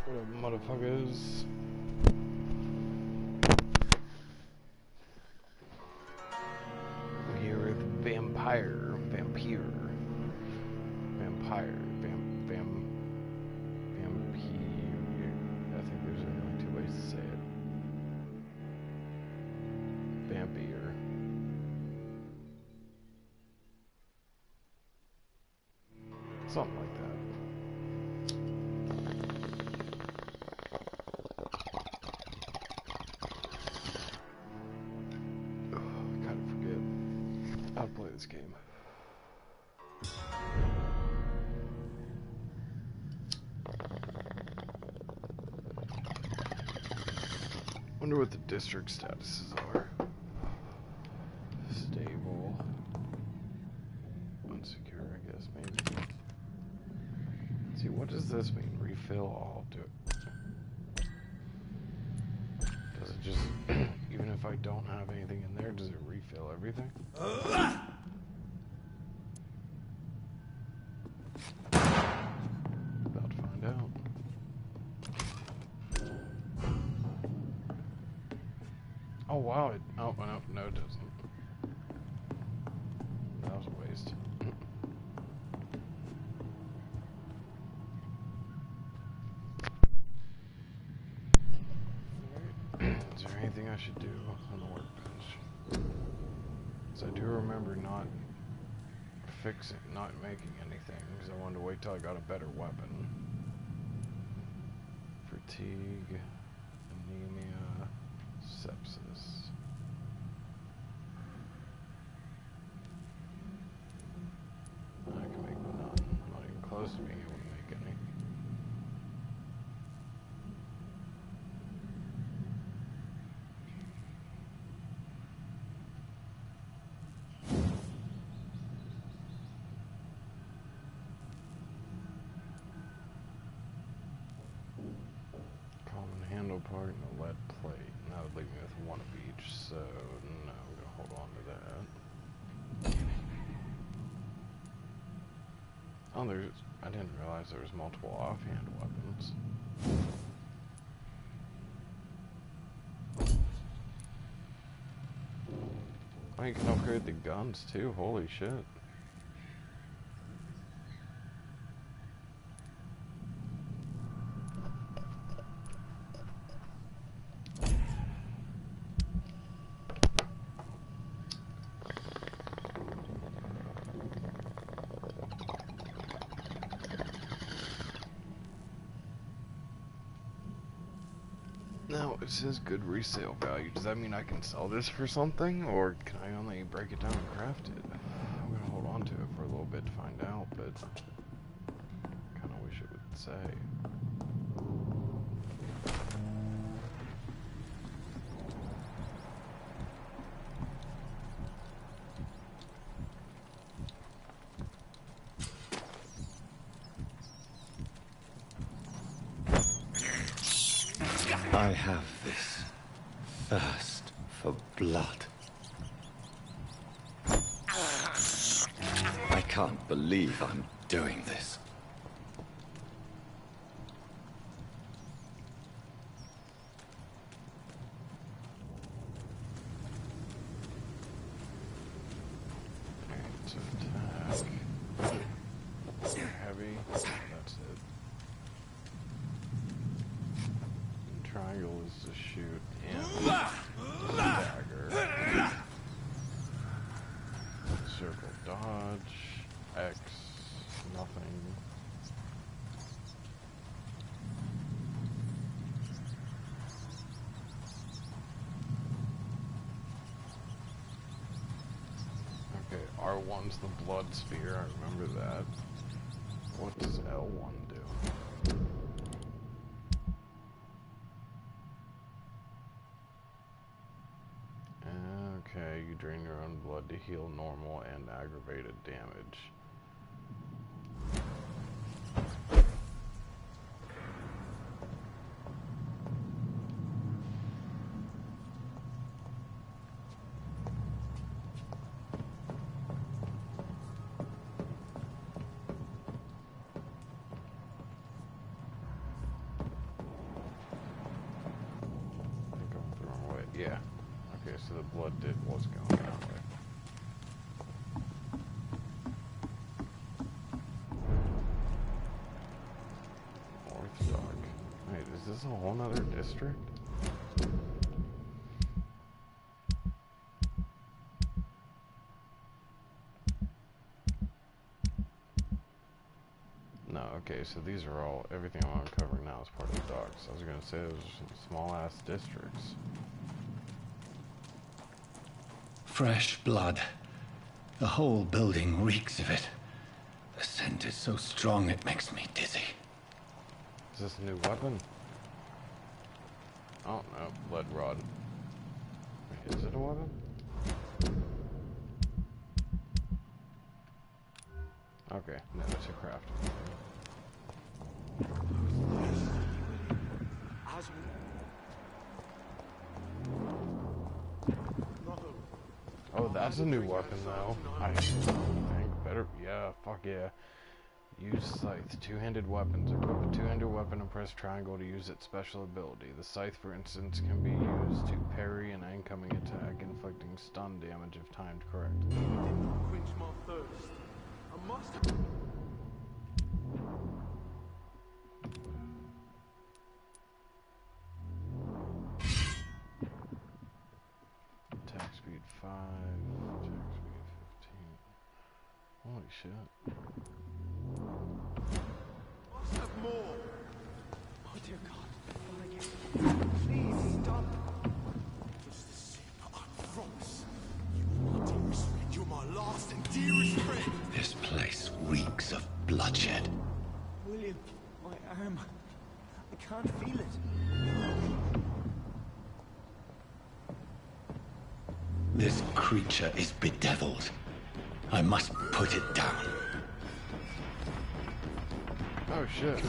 What up, motherfuckers? We're here with Vampyr. Vampyr. I think there's only two ways to say it. Vampyr. Something like that. How to play this game. Wonder what the district statuses are. Stable. Unsecure, I guess, maybe. Let's see, what does this mean? Refill all? Do it. Does it just, even if I don't have anything in there, does it refill everything? About to find out. Oh wow, oh no it doesn't. That was a waste. Is there anything I should do on the workbench? Because I do remember not making anything, because I wanted to wait till I got a better weapon. Fatigue, anemia, sepsis. I can make none. I'm not even close to being able to make any. Handle part and a lead plate. And that would leave me with one of each, so no, I'm gonna hold on to that. Oh, I didn't realize there was multiple offhand weapons. Oh, you can upgrade the guns too, holy shit. Now, it says good resale value. Does that mean I can sell this for something, or can I only break it down and craft it? I'm gonna hold on to it for a little bit to find out, but kind of wish it would say. I have this thirst for blood. I can't believe I'm doing this. Heavy. That's it. Triangle is to shoot and dagger. Circle dodge. X nothing. Okay, R1's the blood spear, I remember that. What does L1 do? Okay, you drain your own blood to heal normal and aggravated damage. Yeah. Okay, so the blood was going that way. North Dock. Wait, is this a whole nother district? No, okay, so these are all, everything I'm uncovering now is part of the docks. I was gonna say those are some small-ass districts. Fresh blood. The whole building reeks of it. The scent is so strong it makes me dizzy. Is this a new weapon? Oh, no, blood rod. Wait, is it a weapon? Okay, no, it's a craft. Oh, that's a new weapon, though. I think better. Yeah, fuck yeah. Use scythe. Two-handed weapons. Equip a two-handed weapon and press triangle to use its special ability. The scythe, for instance, can be used to parry an incoming attack, inflicting stun damage if timed correctly. Quench my thirst. I must. Attack speed 5. Attack speed 15. Holy shit. Must have more. Oh dear God. Please stop. Just the same, I promise. You're my dearest friend. You're my last and dearest friend. This place reeks of bloodshed. William, my arm. I can't feel it. This creature is bedeviled. I must put it down. Oh shit.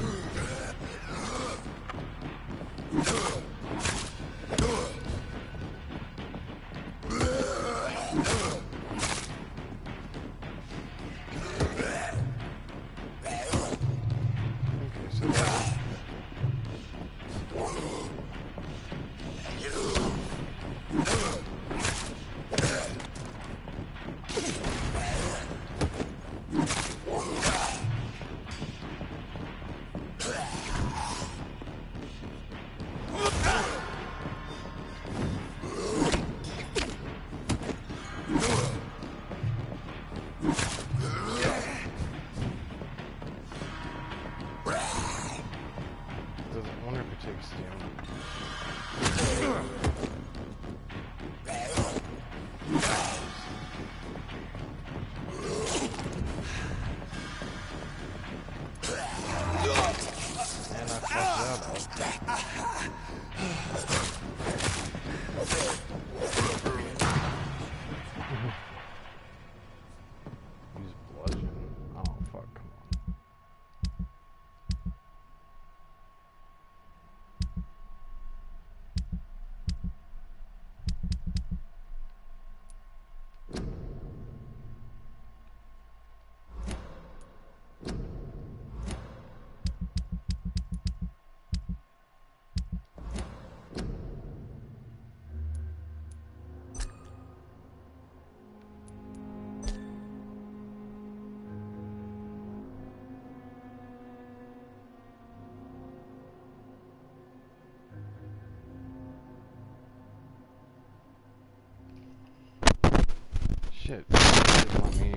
Shit, it didn't let me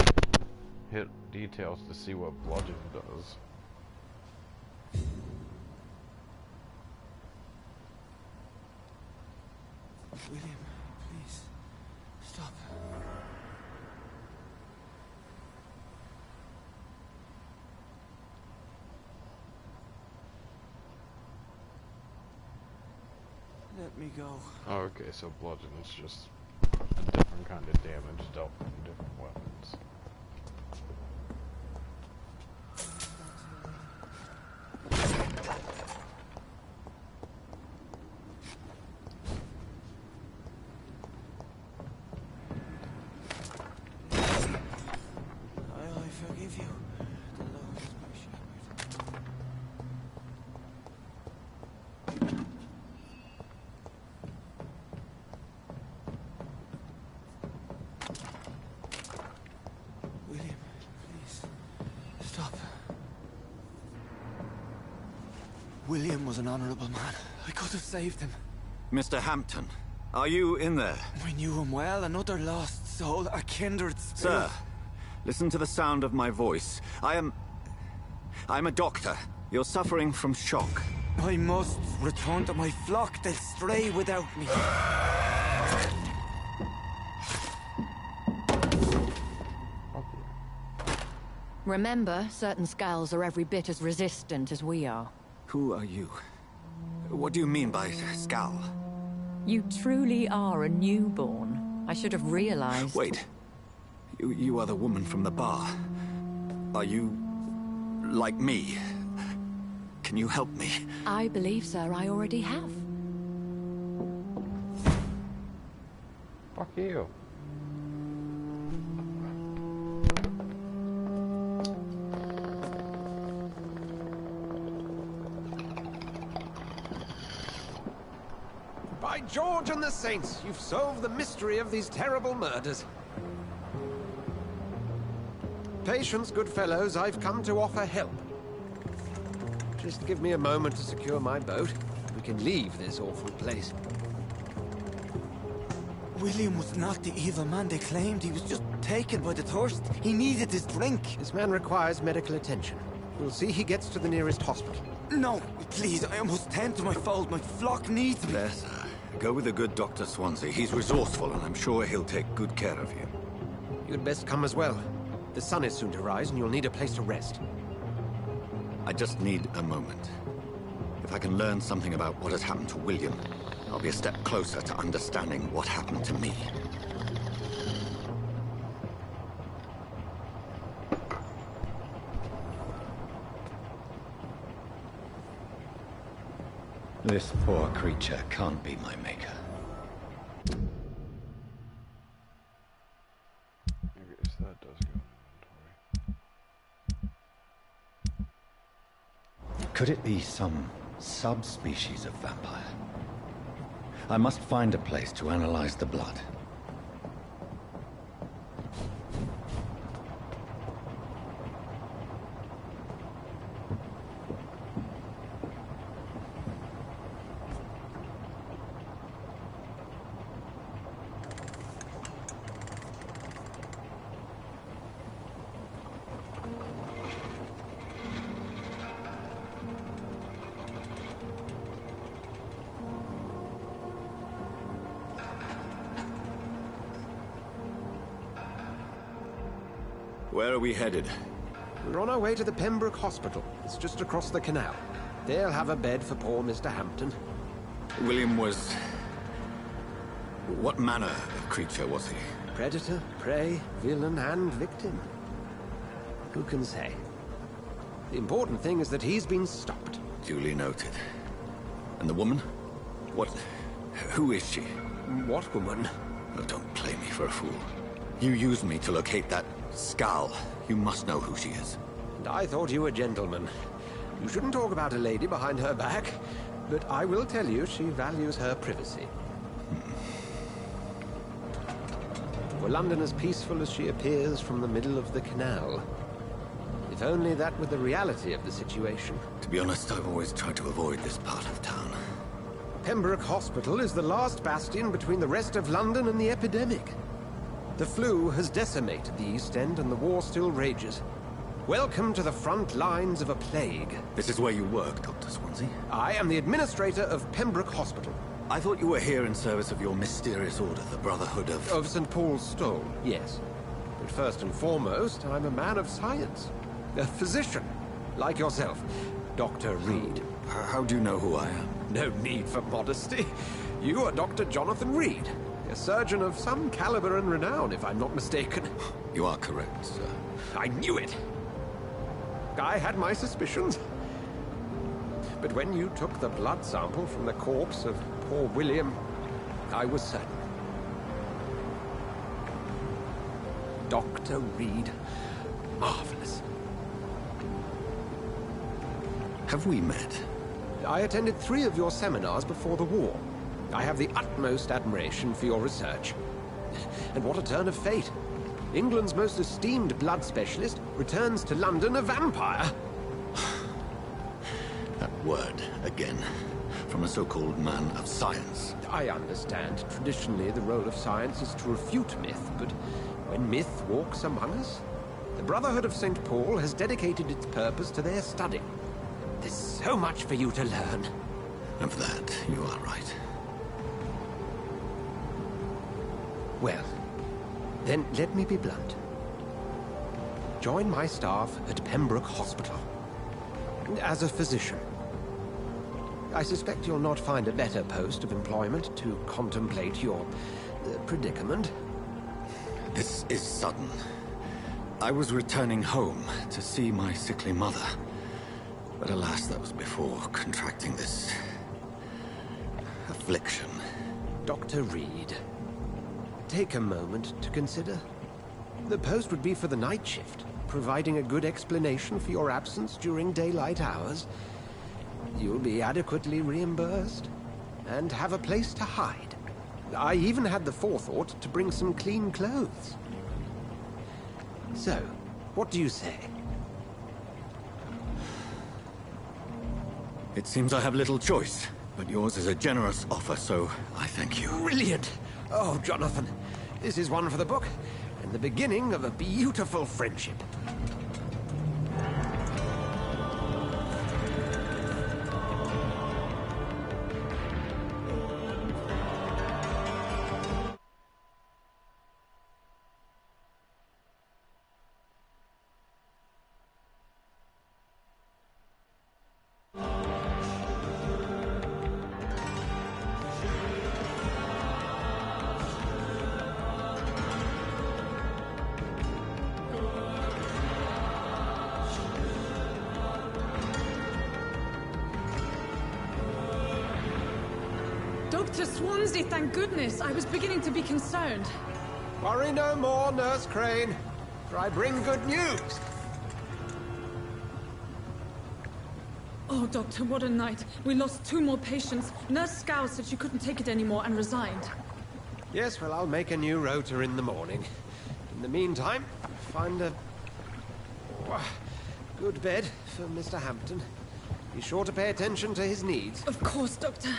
hit details to see what bludgeon does. William, please. Stop. Let me go. Oh, okay, so bludgeon is just a different kind of damage dealt from different weapons. I forgive you. The Lord is my shepherd. William was an honorable man. I could have saved him. Mr. Hampton, are you in there? I knew him well, another lost soul, a kindred spirit. Sir, listen to the sound of my voice. I'm a doctor. You're suffering from shock. I must return to my flock. They'll stray without me. Remember, certain skulls are every bit as resistant as we are. Who are you? What do you mean by Skal? You truly are a newborn. I should have realized. Wait. You are the woman from the bar. Are you... like me? Can you help me? I believe, sir, I already have. Fuck you. By George and the Saints, you've solved the mystery of these terrible murders. Patience, good fellows, I've come to offer help. Just give me a moment to secure my boat. We can leave this awful place. William was not the evil man they claimed. He was just taken by the thirst. He needed his drink. This man requires medical attention. We'll see he gets to the nearest hospital. No, please, I must tend to my fold. My flock needs me. There, sir. Go with the good Dr. Swansea. He's resourceful, and I'm sure he'll take good care of you. You'd best come as well. The sun is soon to rise, and you'll need a place to rest. I just need a moment. If I can learn something about what has happened to William, I'll be a step closer to understanding what happened to me. This poor creature can't be my maker. I guess that does go in inventory. Could it be some subspecies of vampire? I must find a place to analyze the blood. Where are we headed? We're on our way to the Pembroke Hospital. It's just across the canal. They'll have a bed for poor Mr. Hampton. William was... what manner of creature was he? Predator, prey, villain, and victim. Who can say? The important thing is that he's been stopped. Duly noted. And the woman? What... who is she? What woman? Oh, don't play me for a fool. You used me to locate that Skal. You must know who she is. And I thought you a gentleman. You shouldn't talk about a lady behind her back, but I will tell you she values her privacy. Were London as peaceful as she appears from the middle of the canal? If only that were the reality of the situation. To be honest, I've always tried to avoid this part of town. Pembroke Hospital is the last bastion between the rest of London and the epidemic. The flu has decimated the East End and the war still rages. Welcome to the front lines of a plague. This is where you work, Dr. Swansea? I am the administrator of Pembroke Hospital. I thought you were here in service of your mysterious order, the Brotherhood of... Of St. Paul's Stole, yes. But first and foremost, I'm a man of science. A physician, like yourself, Dr. Reed. How do you know who I am? No need for modesty. You are Dr. Jonathan Reed, a surgeon of some caliber and renown, if I'm not mistaken. You are correct, sir. I knew it! I had my suspicions. But when you took the blood sample from the corpse of poor William, I was certain. Dr. Reed. Marvelous. Have we met? I attended 3 of your seminars before the war. I have the utmost admiration for your research. And what a turn of fate. England's most esteemed blood specialist returns to London a vampire. word again. From a so-called man of science. I understand. Traditionally, the role of science is to refute myth, but when myth walks among us, the Brotherhood of St. Paul has dedicated its purpose to their study. There's so much for you to learn. Of that, you are right. Well, then let me be blunt. Join my staff at Pembroke Hospital. As a physician. I suspect you'll not find a better post of employment to contemplate your predicament. This is sudden. I was returning home to see my sickly mother. But alas, that was before contracting this affliction. Dr. Reed, take a moment to consider. The post would be for the night shift, providing a good explanation for your absence during daylight hours. You'll be adequately reimbursed, and have a place to hide. I even had the forethought to bring some clean clothes. So, what do you say? It seems I have little choice, but yours is a generous offer, so I thank you. Brilliant! Oh, Jonathan, this is one for the book, and the beginning of a beautiful friendship. Dr. Swansea, thank goodness. I was beginning to be concerned. Worry no more, Nurse Crane, for I bring good news. Oh, Doctor, what a night. We lost 2 more patients. Nurse Scow said she couldn't take it anymore and resigned. Yes, well, I'll make a new rota in the morning. In the meantime, find a good bed for Mr. Hampton. Be sure to pay attention to his needs. Of course, Doctor.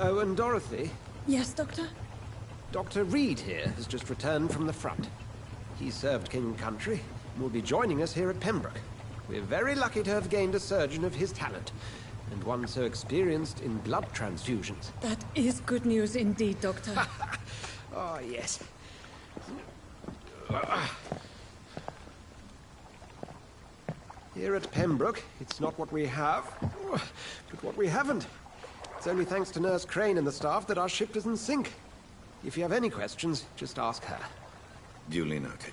Oh, and Dorothy, Yes, Doctor? Dr. Reed here has just returned from the front. He served King and Country and will be joining us here at Pembroke. We're very lucky to have gained a surgeon of his talent, and one so experienced in blood transfusions. That is good news indeed, Doctor. Oh, yes. Here at Pembroke, it's not what we have, but what we haven't. It's only thanks to Nurse Crane and the staff that our ship doesn't sink. If you have any questions, just ask her. Duly noted.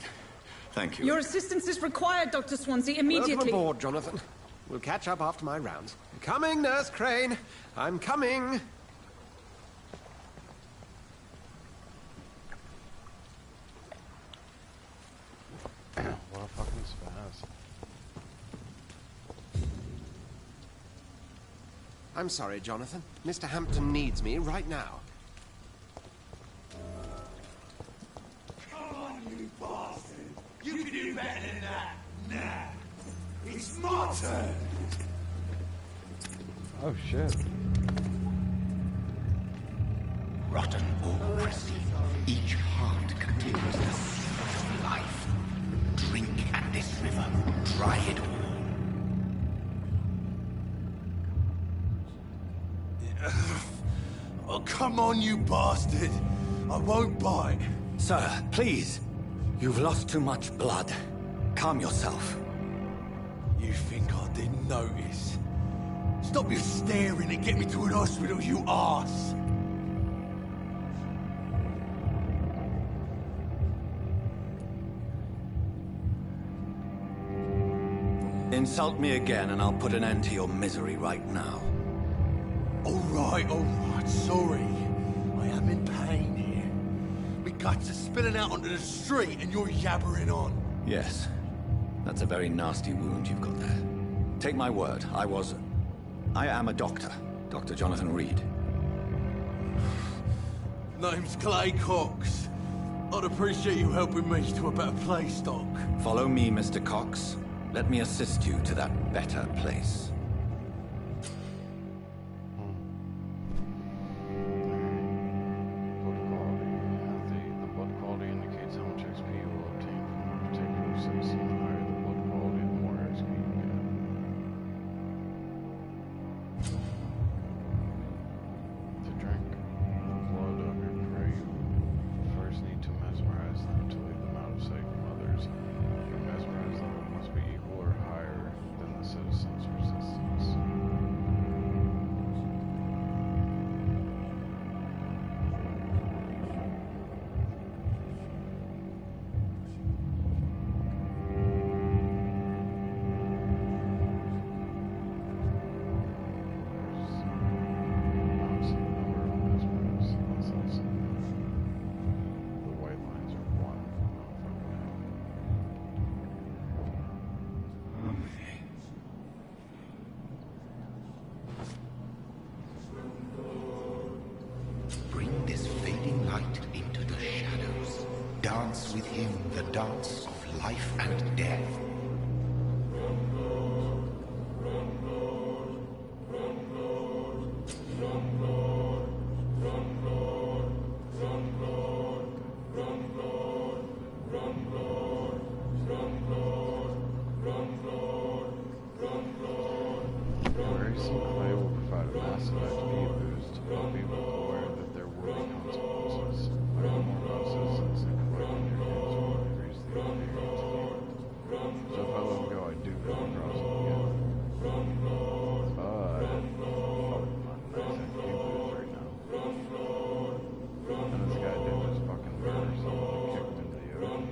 Thank you. Your assistance is required, Dr. Swansea, immediately. Welcome aboard, Jonathan. We'll catch up after my rounds. Coming, Nurse Crane. I'm coming. What a fucking spaz. I'm sorry, Jonathan. Mr. Hampton needs me right now. Come on, you bastard! You can do better than that! Nah! It's my turn! Oh shit. Rotten or crispy, each heart contains the seed of life. Drink at this river, dry it all. Oh, come on, you bastard! I won't bite. Sir, please. You've lost too much blood. Calm yourself. You think I didn't notice? Stop your staring and get me to an hospital, you arse! Insult me again and I'll put an end to your misery right now. Alright, sorry. I am in pain here. My guts are spilling out onto the street and you're yabbering on. Yes. That's a very nasty wound you've got there. Take my word, I am a doctor. Dr. Jonathan Reed. Name's Clay Cox. I'd appreciate you helping me to a better place, Doc. Follow me, Mr. Cox. Let me assist you to that better place. Blood quality. The blood quality indicates how much XP you will obtain from a particular citizen. The higher the blood quality, the more XP you get. To drink the blood of your prey, you first need to mesmerize them to leave them out of sight from others. Your mesmerize level must be equal or higher than the citizen's resistance. Bring this fading light into the shadows. Dance with him the dance of life and death. Erasing clay will provide a massive XP boost, but be aware that there will be consequences. Learn more about citizens and collecting their names will increase the XP gained. So if I let them go, I do come across them again. But my nice XP boost right now. And this guy did just fucking murder someone and kicked into the ocean.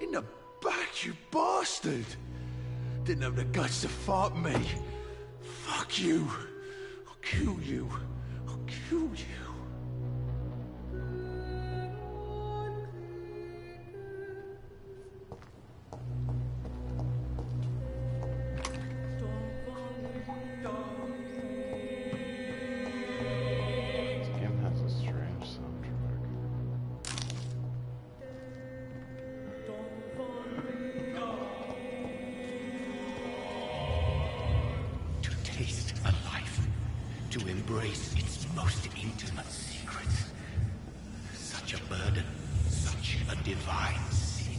In the back, you bastard! Didn't have the guts to fight me. Fuck you. I'll kill you. I'll kill you. This game has a strange soundtrack. To taste a life, to embrace its most intimate secrets. Such a burden, such a divine sin.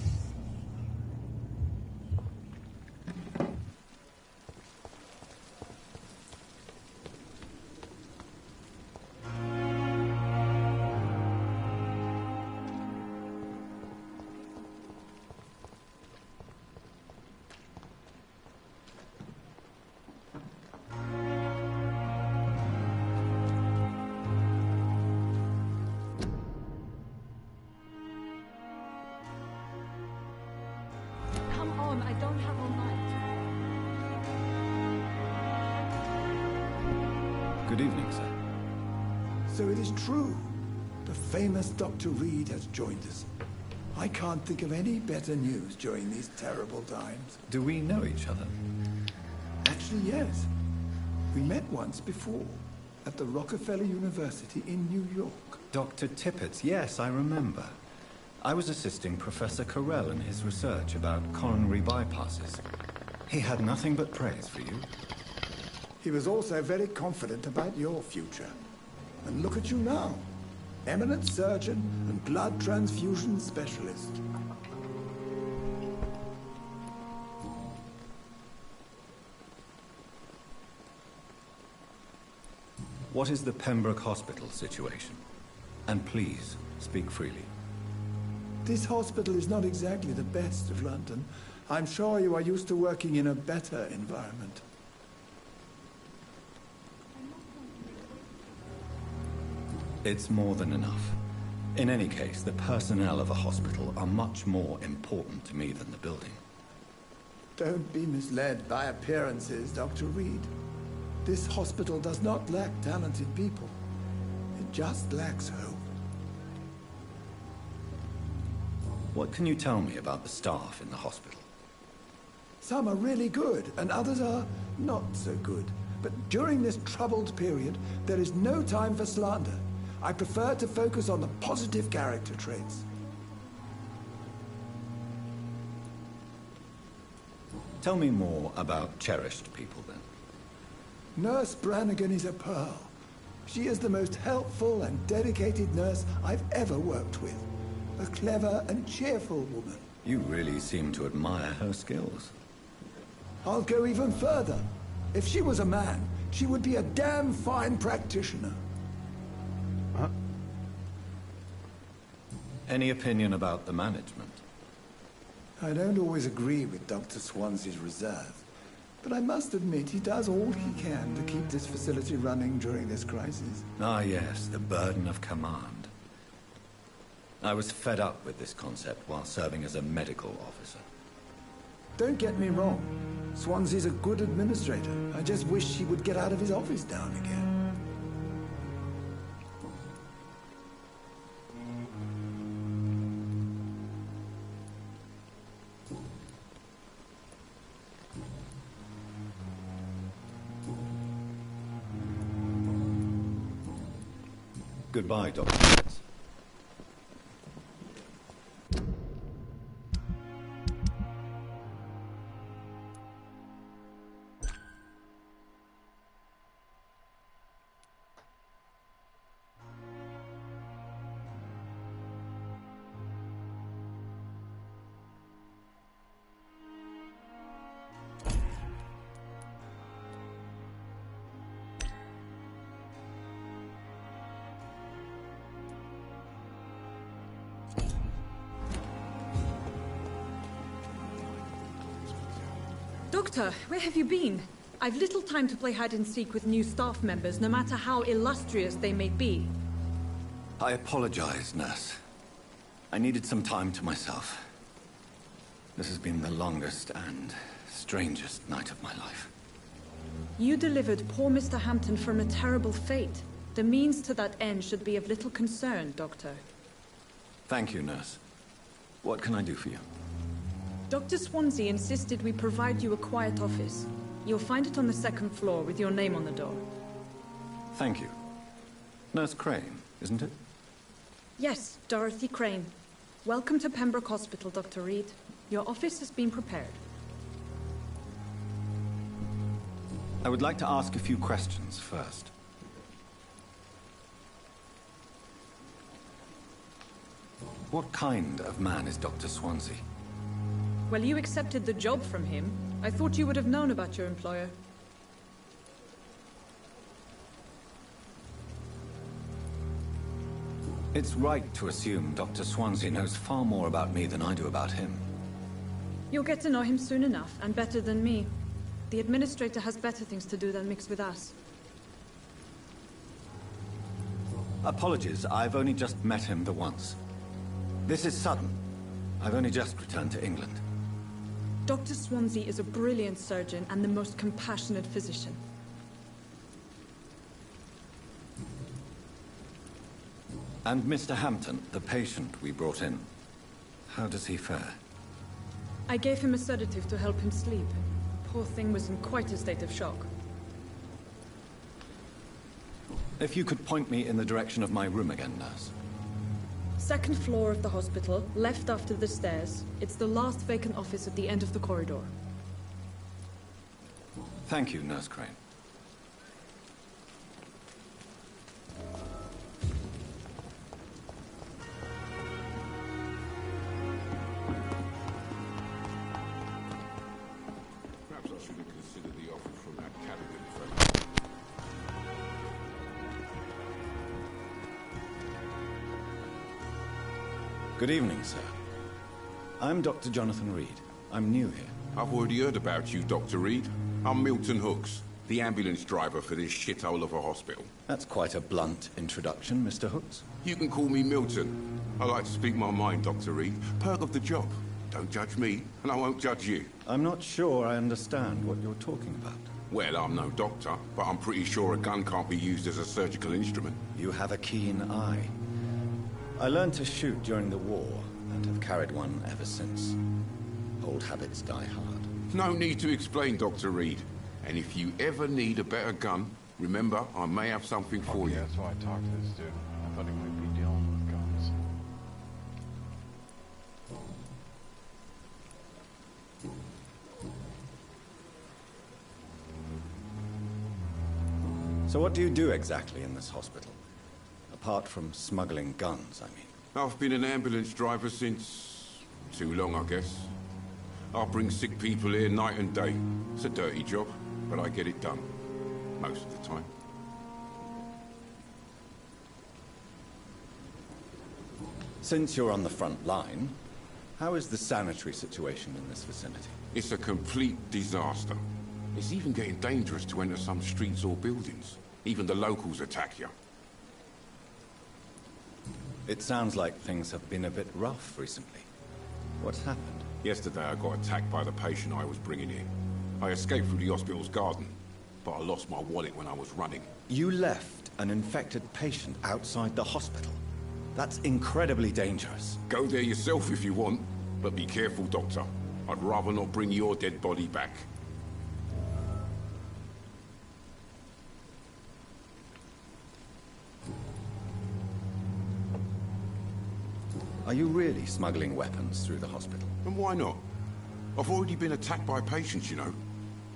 Come on, I don't have all night. Good evening, sir. So it is true. The famous Dr. Reed has joined us. I can't think of any better news during these terrible times. Do we know each other? Actually, yes. We met once before, at the Rockefeller University in New York. Dr. Tippett, yes, I remember. I was assisting Professor Carell in his research about coronary bypasses. He had nothing but praise for you. He was also very confident about your future. And look at you now. Eminent surgeon and blood transfusion specialist. What is the Pembroke Hospital situation? And please, speak freely. This hospital is not exactly the best of London. I'm sure you are used to working in a better environment. It's more than enough. In any case, the personnel of a hospital are much more important to me than the building. Don't be misled by appearances, Dr. Reed. This hospital does not lack talented people. It just lacks hope. What can you tell me about the staff in the hospital? Some are really good, and others are not so good. But during this troubled period, there is no time for slander. I prefer to focus on the positive character traits. Tell me more about cherished people, then. Nurse Brannigan is a pearl. She is the most helpful and dedicated nurse I've ever worked with. A clever and cheerful woman. You really seem to admire her skills. I'll go even further. If she was a man, she would be a damn fine practitioner. Huh? Any opinion about the management? I don't always agree with Dr. Swansea's reserve, but I must admit he does all he can to keep this facility running during this crisis. Ah, yes, the burden of command. I was fed up with this concept while serving as a medical officer. Don't get me wrong. Swansea's a good administrator. I just wish he would get out of his office now and again. Goodbye, Dr. Fitz. Doctor, where have you been? I've little time to play hide-and-seek with new staff members, no matter how illustrious they may be. I apologize, nurse. I needed some time to myself. This has been the longest and strangest night of my life. You delivered poor Mr. Hampton from a terrible fate. The means to that end should be of little concern, Doctor. Thank you, nurse. What can I do for you? Dr. Swansea insisted we provide you a quiet office. You'll find it on the second floor with your name on the door. Thank you. Nurse Crane, isn't it? Yes, Dorothy Crane. Welcome to Pembroke Hospital, Dr. Reed. Your office has been prepared. I would like to ask a few questions first. What kind of man is Dr. Swansea? Well, you accepted the job from him. I thought you would have known about your employer. It's right to assume Dr. Swansea knows far more about me than I do about him. You'll get to know him soon enough, and better than me. The administrator has better things to do than mix with us. Apologies, I've only just met him the once. This is sudden. I've only just returned to England. Dr. Swansea is a brilliant surgeon and the most compassionate physician. And Mr. Hampton, the patient we brought in, how does he fare? I gave him a sedative to help him sleep. Poor thing was in quite a state of shock. If you could point me in the direction of my room again, nurse. Second floor of the hospital, left after the stairs. It's the last vacant office at the end of the corridor. Thank you, Nurse Crane. Perhaps I should have considered the offer from that Callaghan fellow. Good evening, sir. I'm Dr. Jonathan Reed. I'm new here. I've already heard about you, Dr. Reed. I'm Milton Hooks, the ambulance driver for this shithole of a hospital. That's quite a blunt introduction, Mr. Hooks. You can call me Milton. I like to speak my mind, Dr. Reed. Perk of the job. Don't judge me, and I won't judge you. I'm not sure I understand what you're talking about. Well, I'm no doctor, but I'm pretty sure a gun can't be used as a surgical instrument. You have a keen eye. I learned to shoot during the war, and have carried one ever since. Old habits die hard. No need to explain, Dr. Reed. And if you ever need a better gun, remember, I may have something for you. That's why I talked to this dude. I thought he might be dealing with guns. So what do you do exactly in this hospital? Apart from smuggling guns, I mean. I've been an ambulance driver since... too long, I guess. I bring sick people here night and day. It's a dirty job, but I get it done. Most of the time. Since you're on the front line, how is the sanitary situation in this vicinity? It's a complete disaster. It's even getting dangerous to enter some streets or buildings. Even the locals attack you. It sounds like things have been a bit rough recently. What's happened? Yesterday I got attacked by the patient I was bringing in. I escaped through the hospital's garden, but I lost my wallet when I was running. You left an infected patient outside the hospital? That's incredibly dangerous. Go there yourself if you want, but be careful, Doctor. I'd rather not bring your dead body back. Are you really smuggling weapons through the hospital? And why not? I've already been attacked by patients, you know.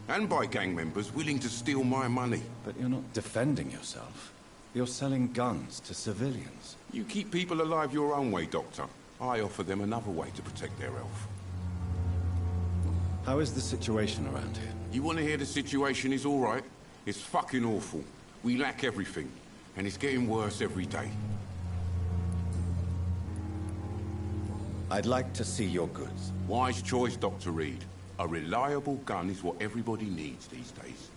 And by gang members willing to steal my money. But you're not defending yourself. You're selling guns to civilians. You keep people alive your own way, Doctor. I offer them another way to protect their health. How is the situation around here? You want to hear the situation is all right? It's fucking awful. We lack everything. And it's getting worse every day. I'd like to see your goods. Wise choice, Dr. Reed. A reliable gun is what everybody needs these days.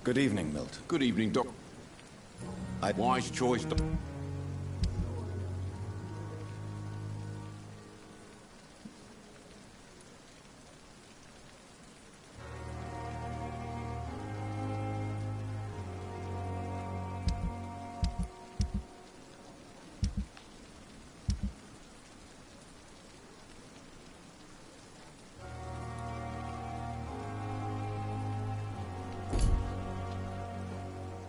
Good evening, Milton. Good evening, Doc. Wise choice, Doc.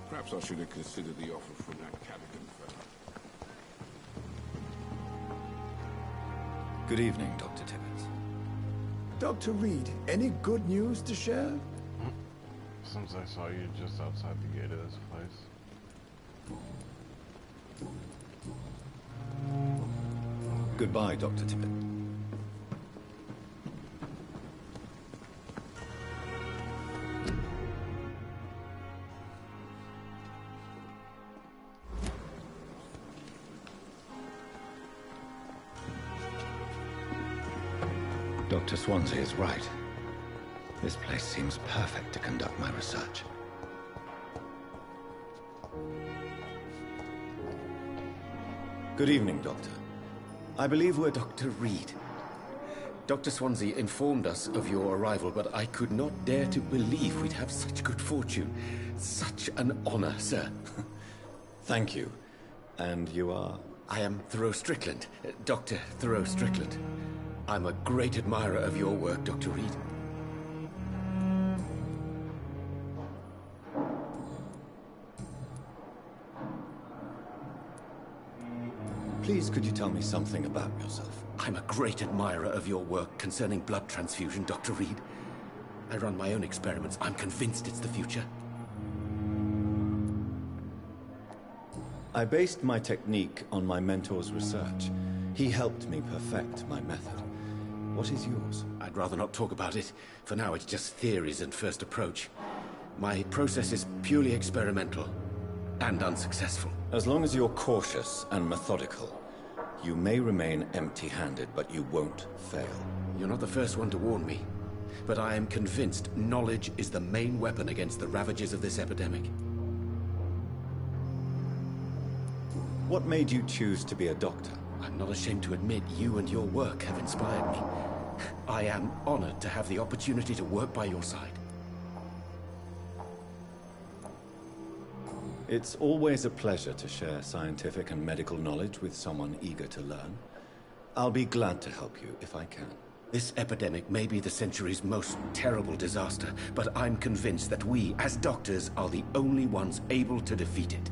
Perhaps I should have considered the offer from that Cadigan fella. Good evening, Dr. Tibbets. Dr. Reed, any good news to share? Since I saw you just outside the gate of this place. Goodbye, Dr. Tibbet. Dr. Swansea is right. This place seems perfect to conduct my research. Good evening, Doctor. I believe we're Dr. Reed. Dr. Swansea informed us of your arrival, but I could not dare to believe we'd have such good fortune. Such an honor, sir. Thank you. And you are? I am Thoreau Strickland, Dr. Thoreau Strickland. I'm a great admirer of your work, Dr. Reed. Please, could you tell me something about yourself? I'm a great admirer of your work concerning blood transfusion, Dr. Reed. I run my own experiments. I'm convinced it's the future. I based my technique on my mentor's research. He helped me perfect my method. What is yours? I'd rather not talk about it. For now, it's just theories and first approach. My process is purely experimental and unsuccessful. As long as you're cautious and methodical, you may remain empty-handed, but you won't fail. You're not the first one to warn me, but I am convinced knowledge is the main weapon against the ravages of this epidemic. What made you choose to be a doctor? I'm not ashamed to admit you and your work have inspired me. I am honored to have the opportunity to work by your side. It's always a pleasure to share scientific and medical knowledge with someone eager to learn. I'll be glad to help you if I can. This epidemic may be the century's most terrible disaster, but I'm convinced that we, as doctors, are the only ones able to defeat it.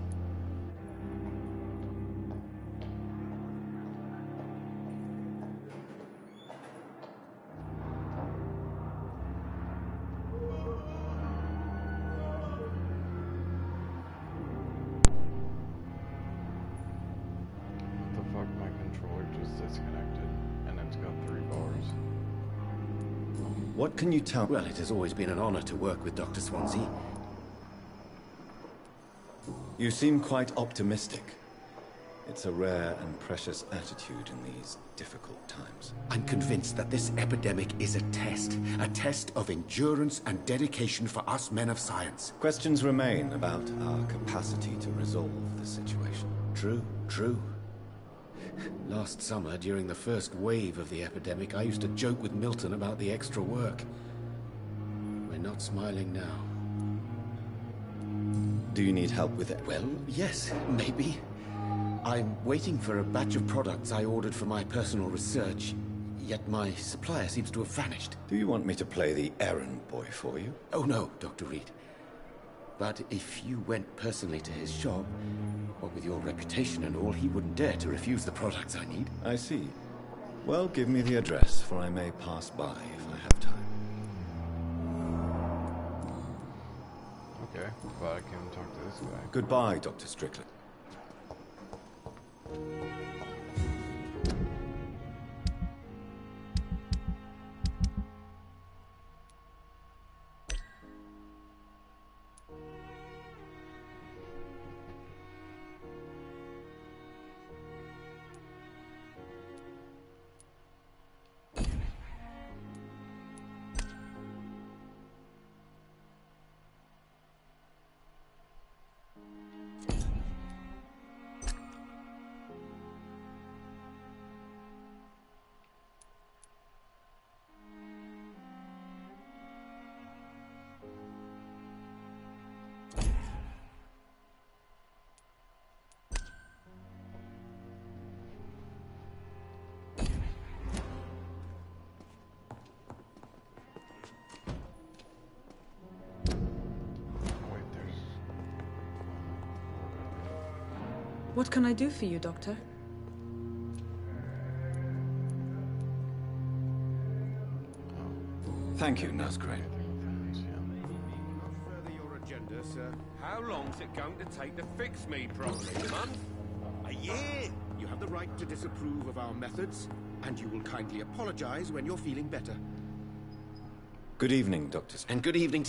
What can you tell? Well, it has always been an honor to work with Dr. Swansea. You seem quite optimistic. It's a rare and precious attitude in these difficult times. I'm convinced that this epidemic is a test of endurance and dedication for us men of science. Questions remain about our capacity to resolve the situation. True. Last summer, during the first wave of the epidemic, I used to joke with Milton about the extra work. We're not smiling now. Do you need help with it? Well, yes, maybe. I'm waiting for a batch of products I ordered for my personal research, yet my supplier seems to have vanished. Do you want me to play the errand boy for you? Oh no, Dr. Reed. But if you went personally to his shop, what with your reputation and all, he wouldn't dare to refuse the products I need. I see. Well, give me the address, for I may pass by if I have time. Okay, but I can talk to this guy. Goodbye, Dr. Strickland. What can I do for you, Doctor? Thank you, Nurse Crane. Further your agenda, sir. How long's it going to take to fix me properly? A month? A year? You have the right to disapprove of our methods, and you will kindly apologize when you're feeling better. Good evening, Dr. And good evening.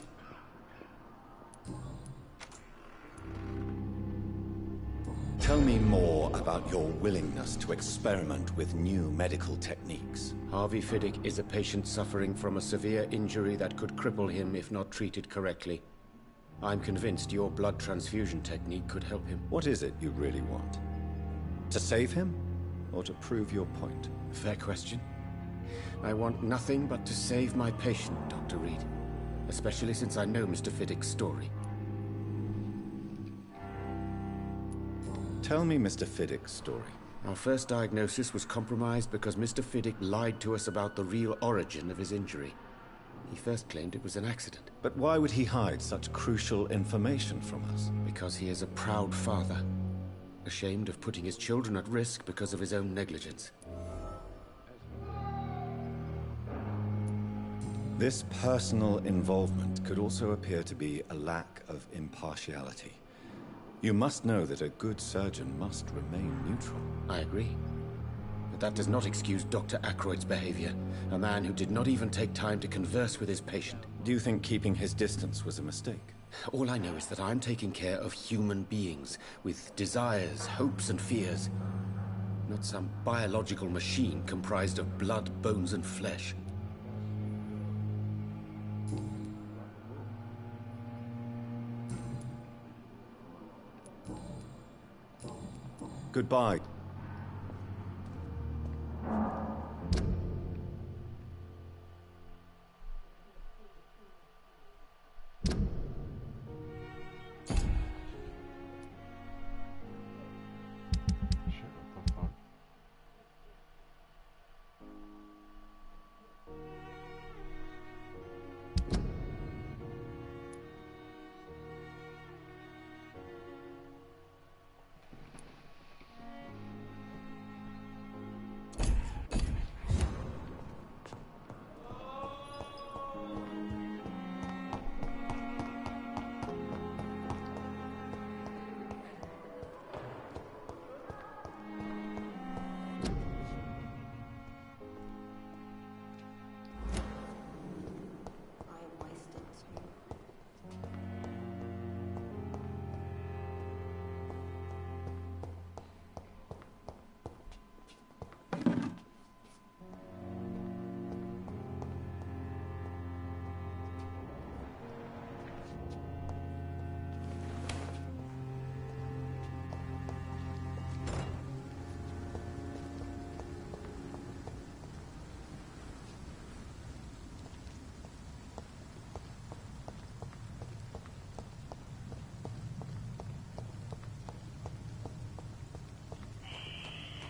Tell me more about your willingness to experiment with new medical techniques. Harvey Fiddick is a patient suffering from a severe injury that could cripple him if not treated correctly. I'm convinced your blood transfusion technique could help him. What is it you really want? To save him, or to prove your point? Fair question. I want nothing but to save my patient, Dr. Reed. Especially since I know Mr. Fiddick's story. Tell me Mr. Fiddick's story. Our first diagnosis was compromised because Mr. Fiddick lied to us about the real origin of his injury. He first claimed it was an accident. But why would he hide such crucial information from us? Because he is a proud father, ashamed of putting his children at risk because of his own negligence. This personal involvement could also appear to be a lack of impartiality. You must know that a good surgeon must remain neutral. I agree. But that does not excuse Dr. Ackroyd's behavior. A man who did not even take time to converse with his patient. Do you think keeping his distance was a mistake? All I know is that I'm taking care of human beings with desires, hopes, and fears. Not some biological machine comprised of blood, bones, and flesh. Goodbye.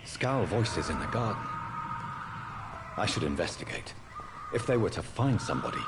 Scowl voices in the garden. I should investigate. If they were to find somebody.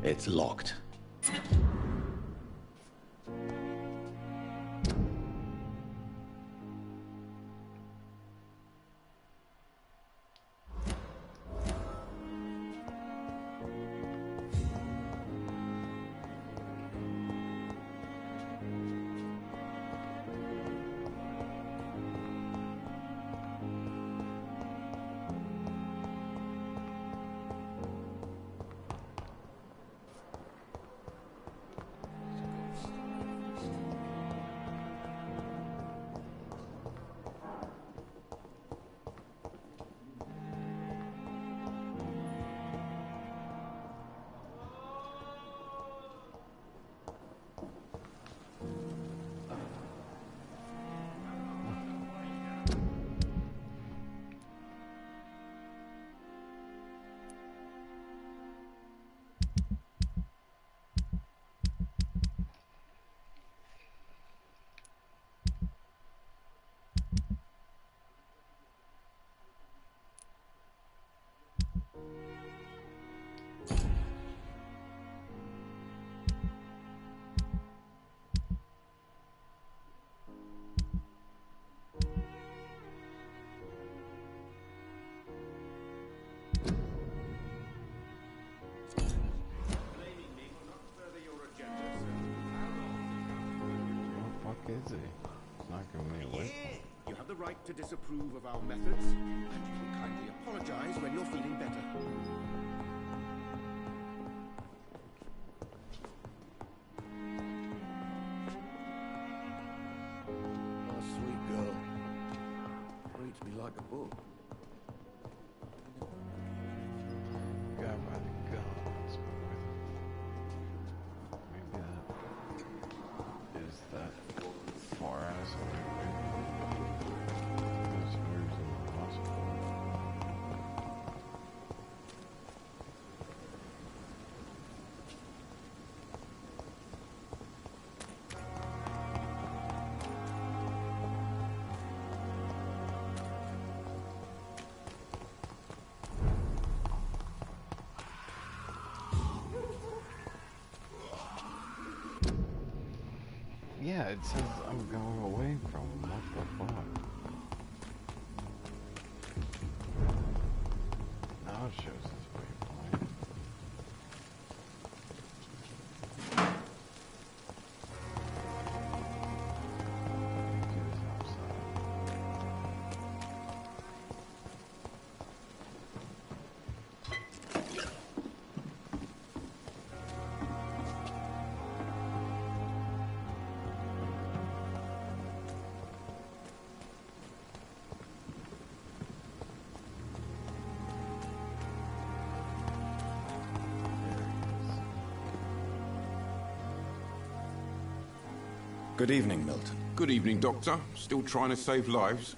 It's locked. Is he? It's not giving me a wait. You have the right to disapprove of our methods, and you will kindly apologize when you're feeling better. My sweet girl. Reads me like a book. Got by the guns, but maybe that is that far ass over here. Those nerves in the hospital. Yeah, it says I'm going away from him. What the fuck? Now it shows his waypoint. He was outside. Good evening, Milton. Good evening, Doctor. Still trying to save lives?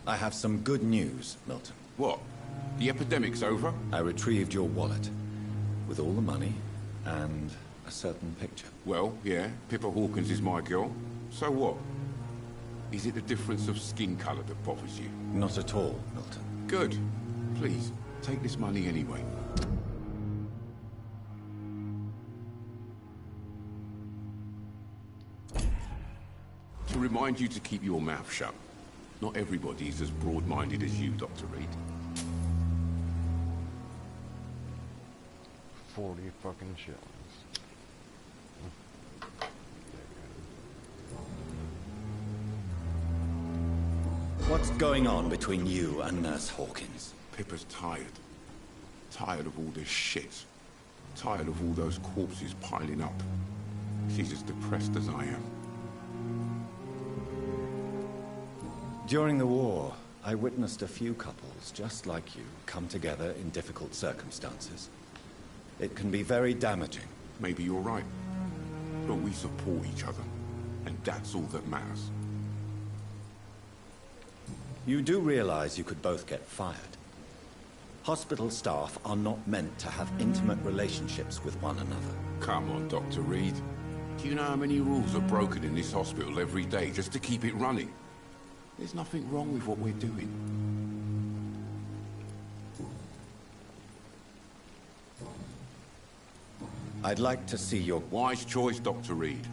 I have some good news, Milton. What? The epidemic's over? I retrieved your wallet, with all the money, and a certain picture. Well, yeah, Pippa Hawkins is my girl. So what? Is it the difference of skin color that bothers you? Not at all, Milton. Good. Please, take this money anyway. To remind you to keep your mouth shut. Not everybody's as broad-minded as you, Dr. Reed. 40 fucking shillings. What's going on between you and Nurse Hawkins? Pippa's tired. Tired of all this shit. Tired of all those corpses piling up. She's as depressed as I am. During the war, I witnessed a few couples just like you come together in difficult circumstances. It can be very damaging. Maybe you're right. But we support each other. And that's all that matters. You do realize you could both get fired. Hospital staff are not meant to have intimate relationships with one another. Come on, Dr. Reed. Do you know how many rules are broken in this hospital every day just to keep it running? There's nothing wrong with what we're doing. I'd like to see your... Wise choice, Dr. Reed.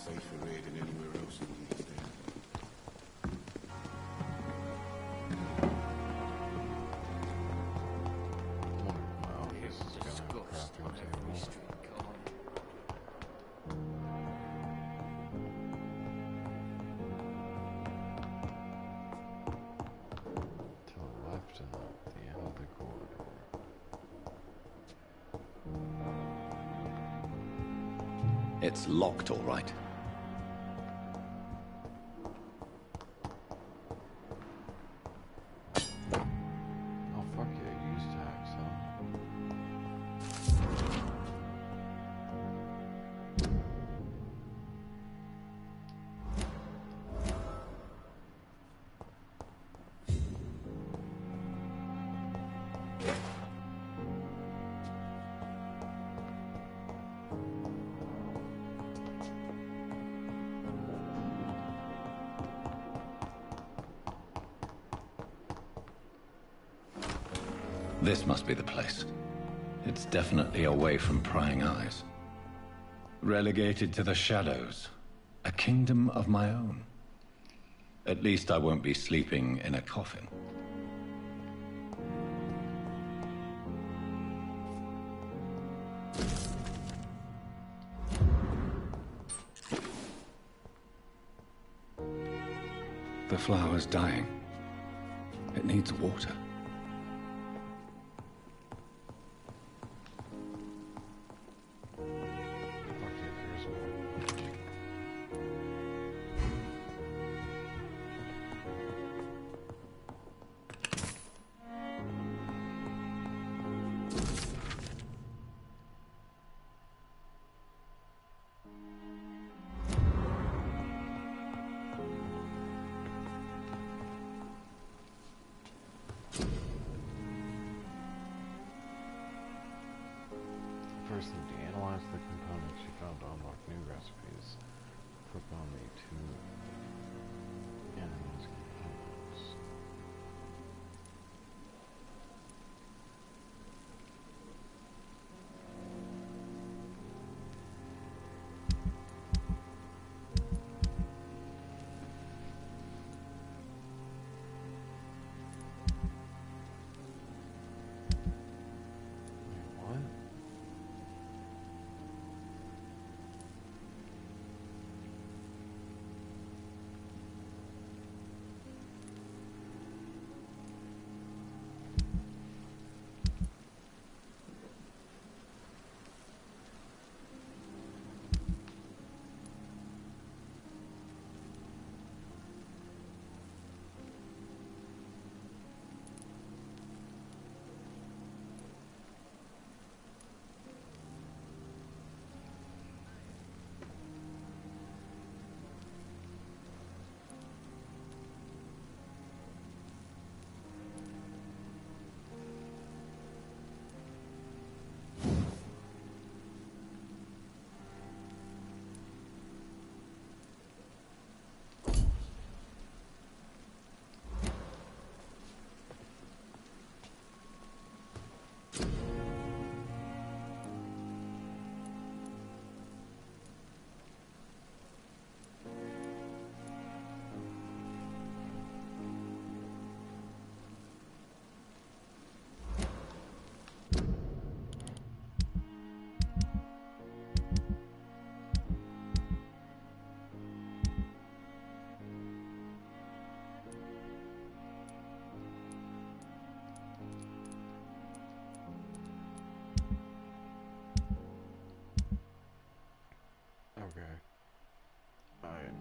Safer here than anywhere else in these days. Wow, this is gonna have a crafting table. To the left and at the end of the corridor. It's locked, all right. Oh fuck yeah, use tax, huh? This must be the place. It's definitely away from prying eyes. Relegated to the shadows. A kingdom of my own. At least I won't be sleeping in a coffin. The flower's dying. It needs water. First, need to analyze the components you found to unlock new recipes. Click on the two analyze components. Wait, what? Okay. Alright.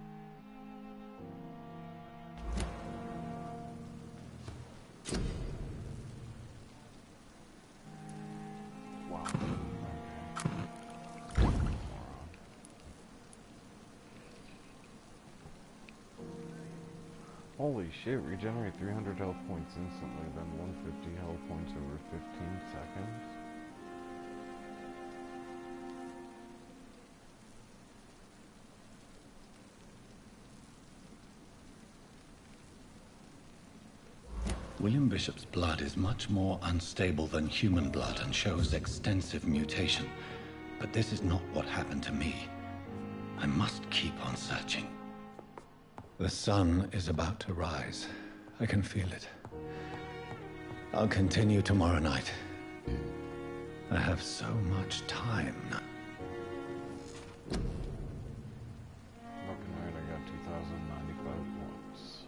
Wow. Okay. Holy shit, regenerate 300 health points instantly, then 150 health points over 15 seconds. William Bishop's blood is much more unstable than human blood and shows extensive mutation. But this is not what happened to me. I must keep on searching. The sun is about to rise. I can feel it. I'll continue tomorrow night. I have so much time now. Looking right, I got 2,095 points.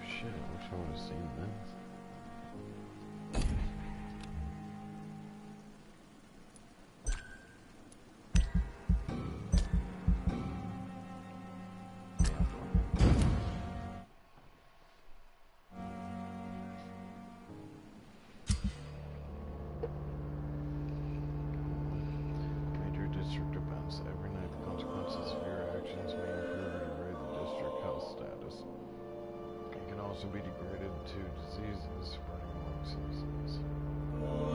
Shit, I wish I would have seen this. Major district events. Every night the consequences of your actions may also be degraded to diseases spreading among citizens. The more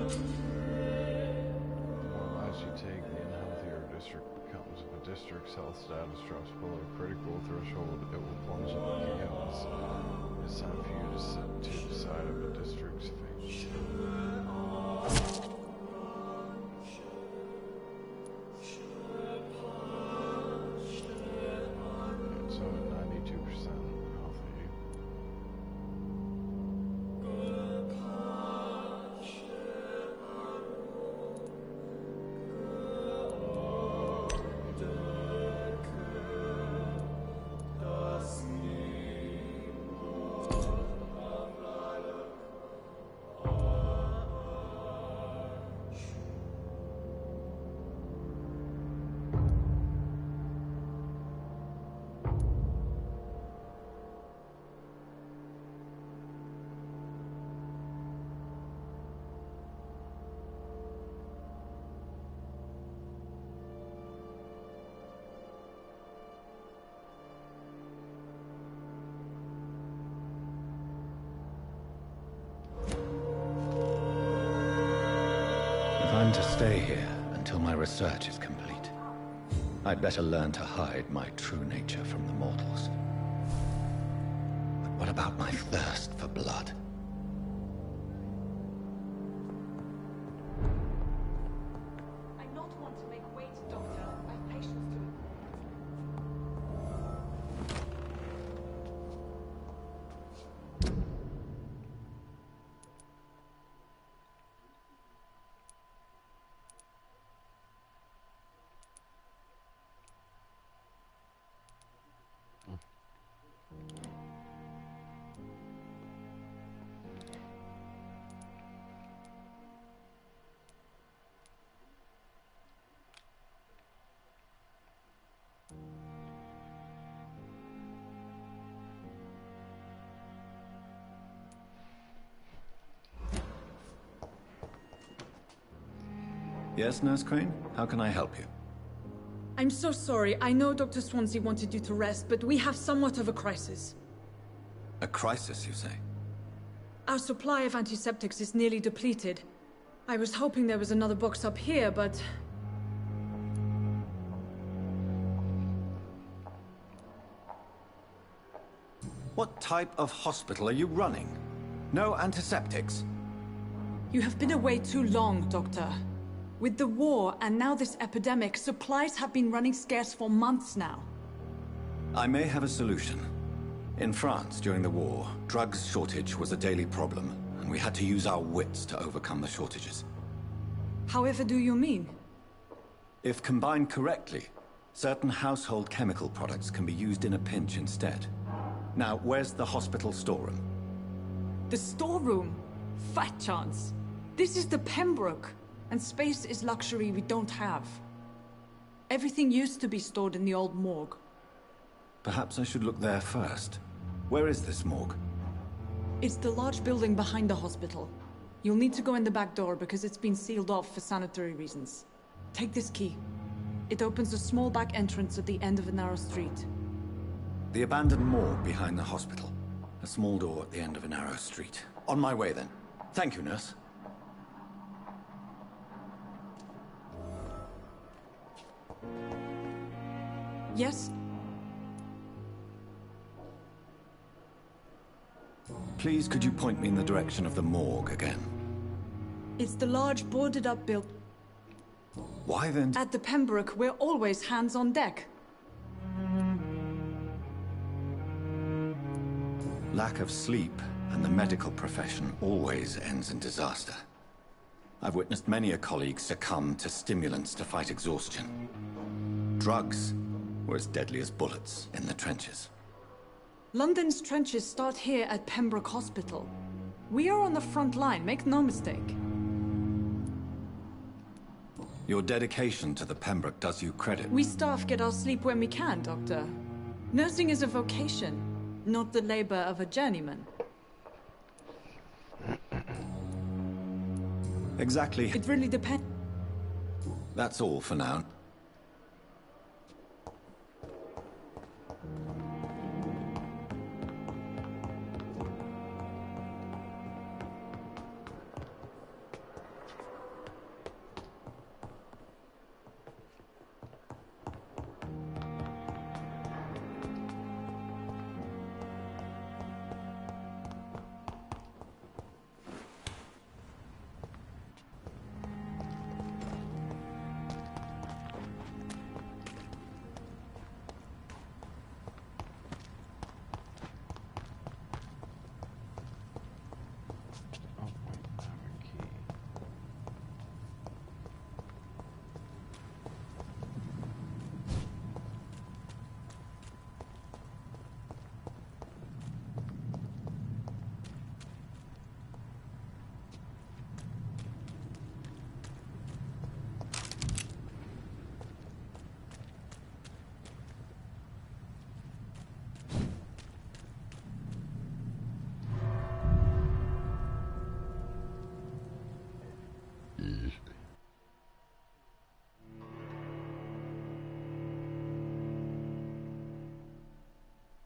lives you take, the unhealthier a district becomes. If a district's health status drops below a critical threshold, it will plunge into chaos. It's time for you to decide of a district's fate. So at 92% healthy. I'm to stay here until my research is complete. I'd better learn to hide my true nature from the mortals. But what about my thirst for blood? I not want to make wait, Doctor. I've patience to it. Yes, Nurse Crane? How can I help you? I'm so sorry. I know Dr. Swansea wanted you to rest, but we have somewhat of a crisis. A crisis, you say? Our supply of antiseptics is nearly depleted. I was hoping there was another box up here, but... What type of hospital are you running? No antiseptics? You have been away too long, Doctor. With the war and now this epidemic, supplies have been running scarce for months now. I may have a solution. In France, during the war, drugs shortage was a daily problem, and we had to use our wits to overcome the shortages. However do you mean? If combined correctly, certain household chemical products can be used in a pinch instead. Now, where's the hospital storeroom? The storeroom? Fat chance. This is the Pembroke, and space is luxury we don't have. Everything used to be stored in the old morgue. Perhaps I should look there first. Where is this morgue? It's the large building behind the hospital. You'll need to go in the back door because it's been sealed off for sanitary reasons. Take this key. It opens a small back entrance at the end of a narrow street. The abandoned morgue behind the hospital. A small door at the end of a narrow street. On my way then. Thank you, nurse. Yes? Please, could you point me in the direction of the morgue again? It's the large boarded-up build... Why then... At the Pembroke, we're always hands on deck. Lack of sleep and the medical profession always ends in disaster. I've witnessed many a colleague succumb to stimulants to fight exhaustion. Drugs were as deadly as bullets in the trenches. London's trenches start here at Pembroke Hospital. We are on the front line, make no mistake. Your dedication to the Pembroke does you credit. We staff get our sleep when we can, Doctor. Nursing is a vocation, not the labor of a journeyman. Exactly. It really depends. That's all for now.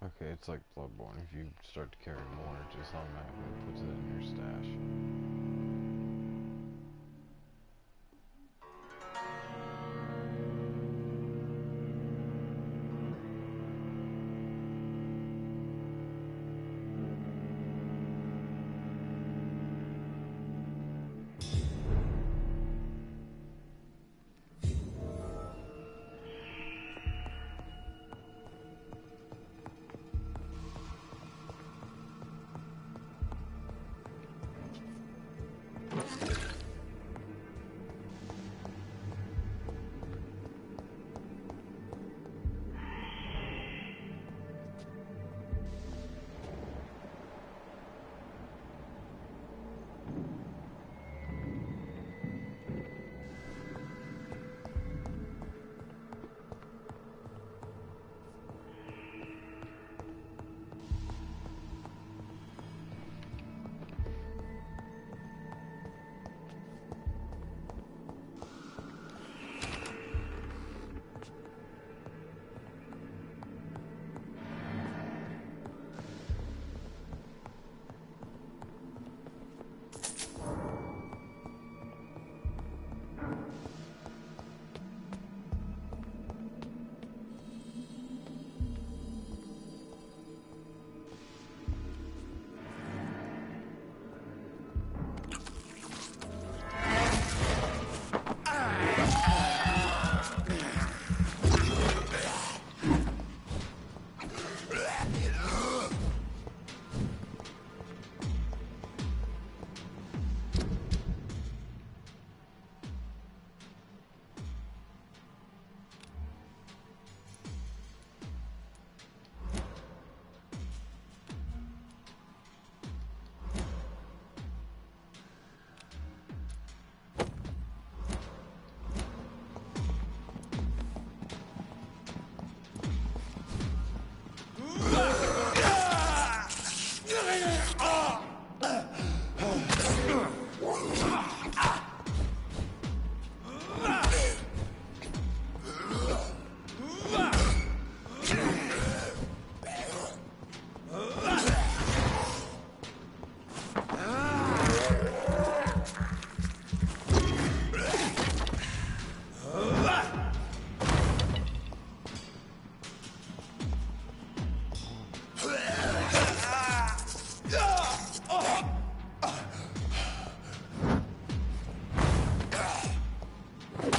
Okay, it's like Bloodborne. If you start to carry more, it just automatically puts it in your stash.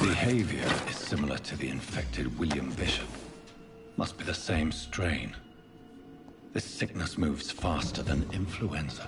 Behavior is similar to the infected William Bishop. Must be the same strain. This sickness moves faster than influenza.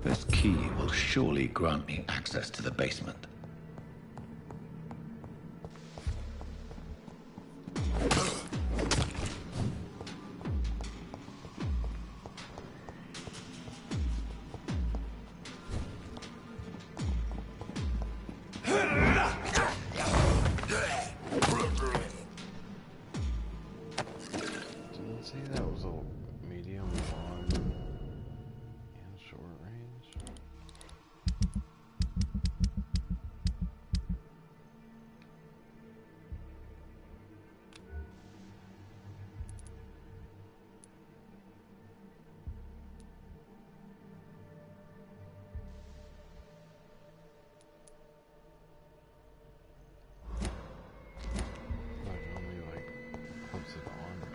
This key will surely grant me access to the basement. Didn't see that was a medium, long, and short range. Like only like puts it on me.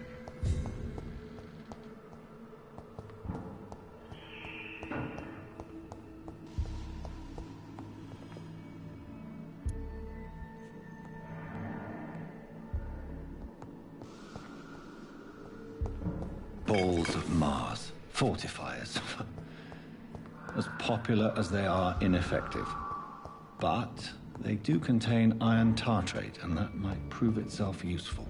Balls of Mars, fortifiers. As popular as they are ineffective. But they do contain iron tartrate, and that might prove itself useful.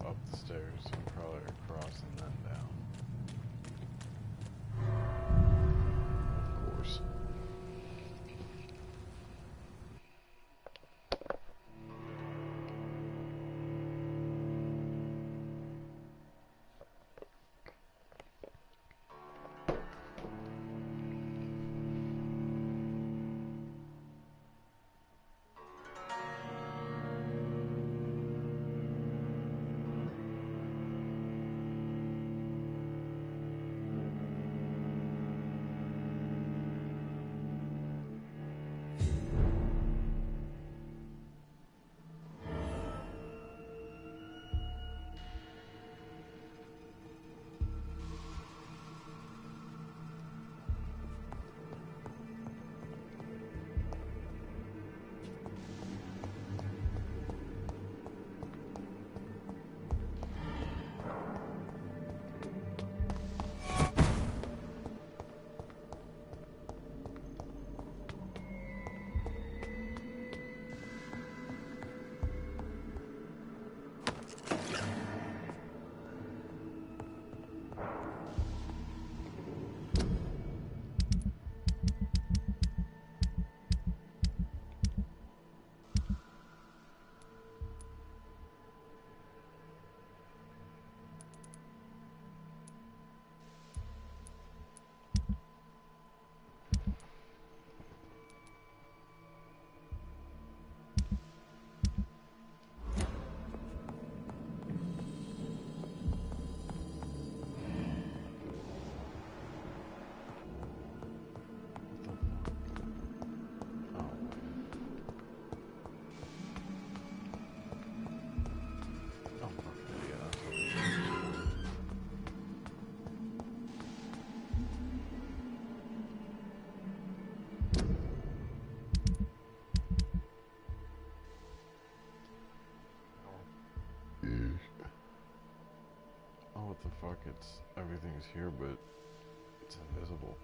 Up the stairs and probably across and then down. Of course. What the fuck? Everything's here, but it's invisible.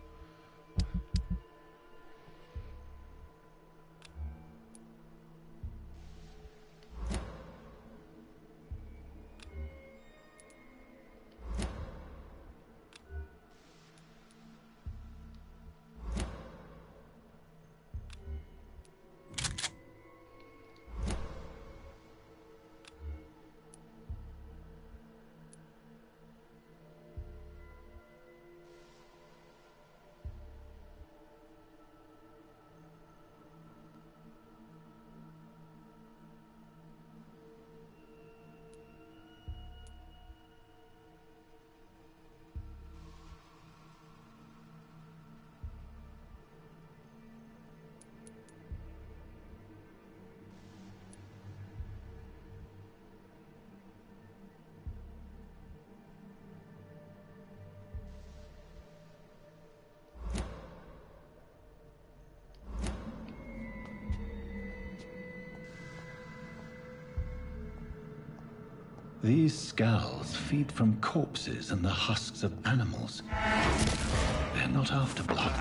These skulls feed from corpses and the husks of animals. They're not after blood.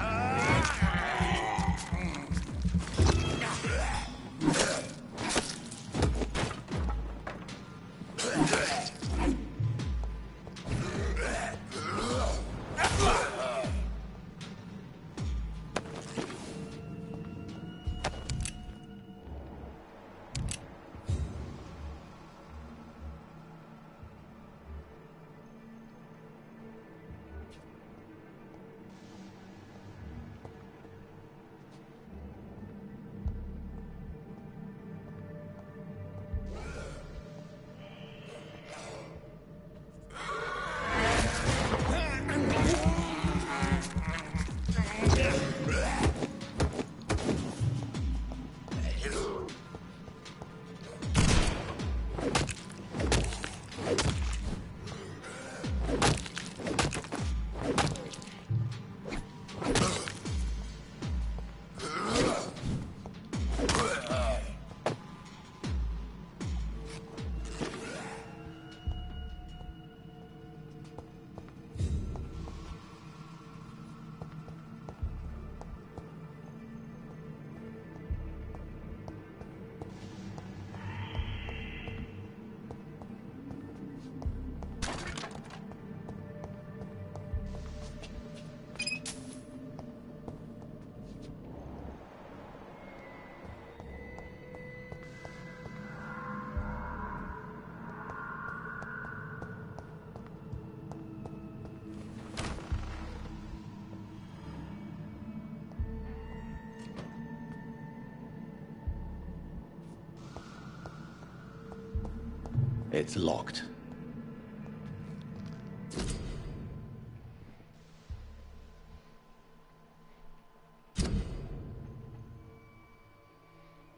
It's locked.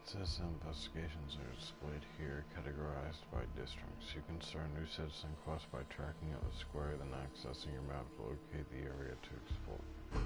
Citizen investigations are displayed here, categorized by districts. You can start a new citizen quest by tracking out the square, then accessing your map to locate the area to explore.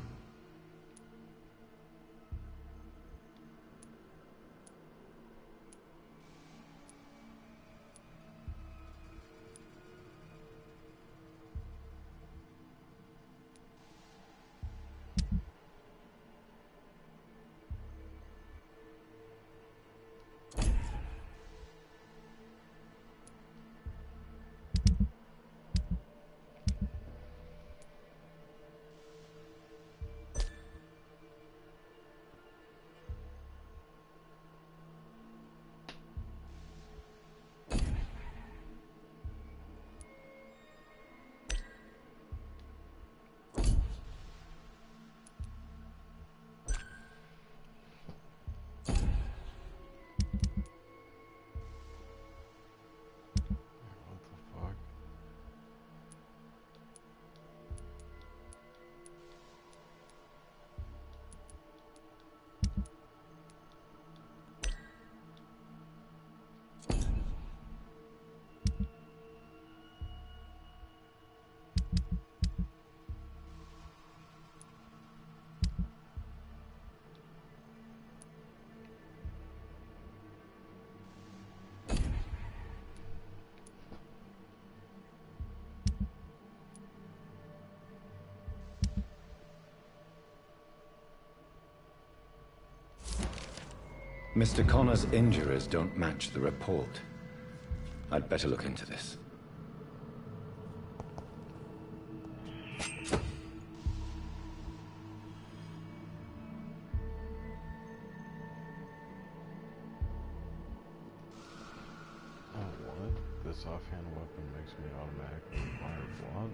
Mr. Connor's injuries don't match the report. I'd better look into this. Oh, what? This offhand weapon makes me automatically fire blood?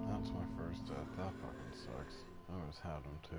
That's my first death. That fucking sucks. I always had them too.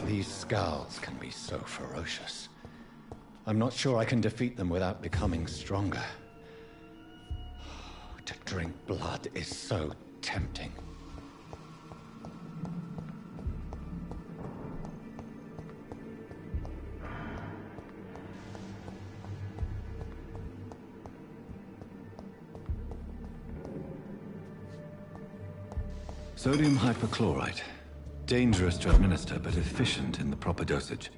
These Skulls can be so ferocious. I'm not sure I can defeat them without becoming stronger. To drink blood is so tempting. Sodium hypochlorite. Dangerous to administer, but efficient in the proper dosage.